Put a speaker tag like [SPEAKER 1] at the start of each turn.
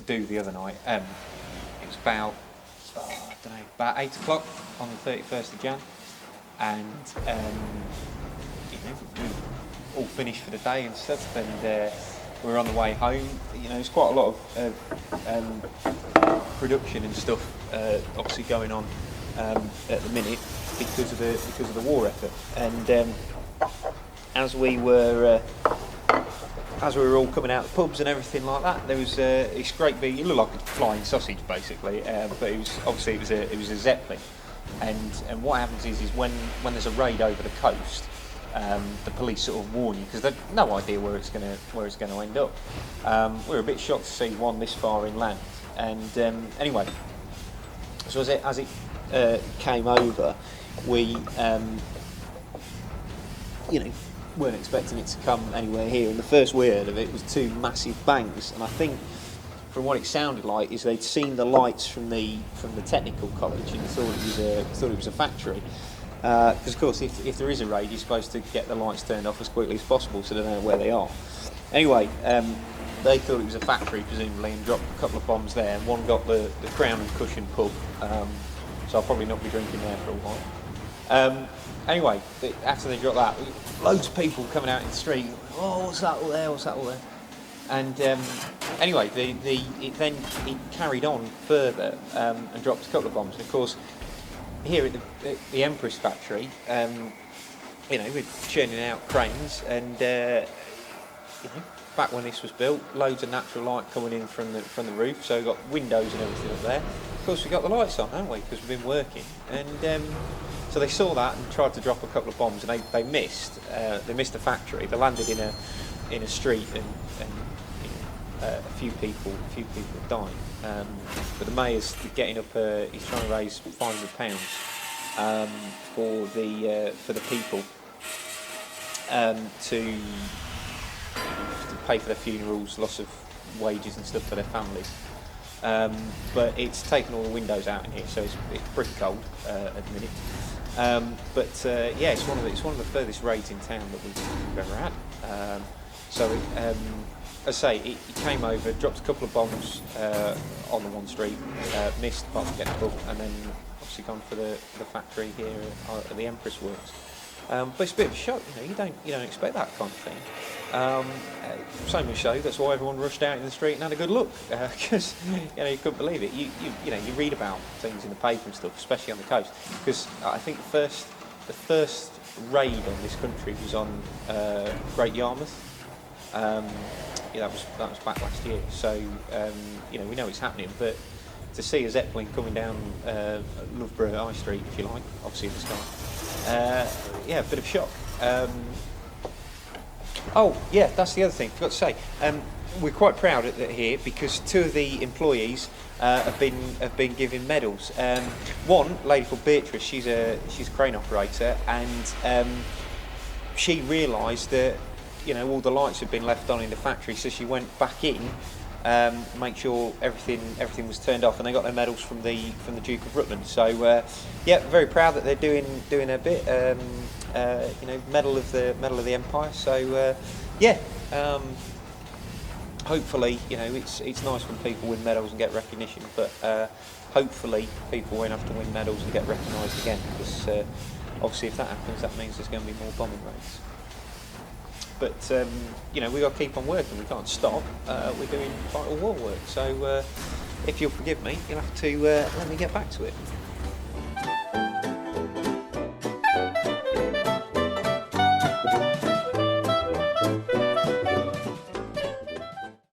[SPEAKER 1] do the other night. It was about, I don't know, about 8 o'clock on the 31st of Jan, and we all finished for the day and stuff, and we were on the way home. There's quite a lot of production and stuff obviously going on at the minute because of the war effort, and as we were all coming out of the pubs and everything like that, there was this great big, it looked like a flying sausage basically, but it was a Zeppelin, and what happens is when there's a raid over the coast, the police sort of warn you because they've no idea where it's going to end up. We were a bit shocked to see one this far inland, and anyway, so as it came over, we weren't expecting it to come anywhere here, and the first we heard of it was two massive bangs, and I think from what it sounded like is they'd seen the lights from the technical college and thought it was a factory, because of course if there is a raid you're supposed to get the lights turned off as quickly as possible so they know where they are. Anyway, they thought it was a factory presumably and dropped a couple of bombs there, and one got the Crown and Cushion pub, so I'll probably not be drinking there for a while. Anyway, after they dropped that, loads of people coming out in the street. Oh, what's that all there? What's that all there? And anyway, it carried on further and dropped a couple of bombs. And of course, here at the Empress factory, we're churning out cranes, and back when this was built, loads of natural light coming in from the roof. So we've got windows and everything up there. Of course, we've got the lights on, haven't we? Because we've been working, and so they saw that and tried to drop a couple of bombs, and they missed. They missed the factory. They landed in a street, and a few people died. But the mayor's getting up. He's trying to raise £500 for the people to pay for their funerals, loss of wages and stuff for their families. But it's taken all the windows out in here, so it's pretty cold at the minute. It's one of the furthest raids in town that we've ever had. As I say, it came over, dropped a couple of bombs on the one street, missed apart from getting the pub, and then obviously gone for the factory here at the Empress Works. But it's a bit of a shock, you don't expect that kind of thing. So much so that's why everyone rushed out in the street and had a good look, because you couldn't believe it. You read about things in the paper and stuff, especially on the coast, because I think the first raid on this country was on Great Yarmouth. That was back last year. So we know it's happening, but to see a Zeppelin coming down Loughborough High Street, if you like, obviously in the sky, a bit of shock. That's the other thing. Forgot to say, we're quite proud here because two of the employees have been given medals. One lady called Beatrice, she's a crane operator, and she realised that all the lights had been left on in the factory, so she went back in, make sure everything was turned off, and they got their medals from the Duke of Rutland. So very proud that they're doing a bit. Medal of the Empire. So hopefully it's nice when people win medals and get recognition, but hopefully people won't have to win medals and get recognised again, because obviously if that happens, that means there's going to be more bombing raids. But we've got to keep on working. We can't stop. We're doing vital war work. So if you'll forgive me, you'll have to let me get back to it.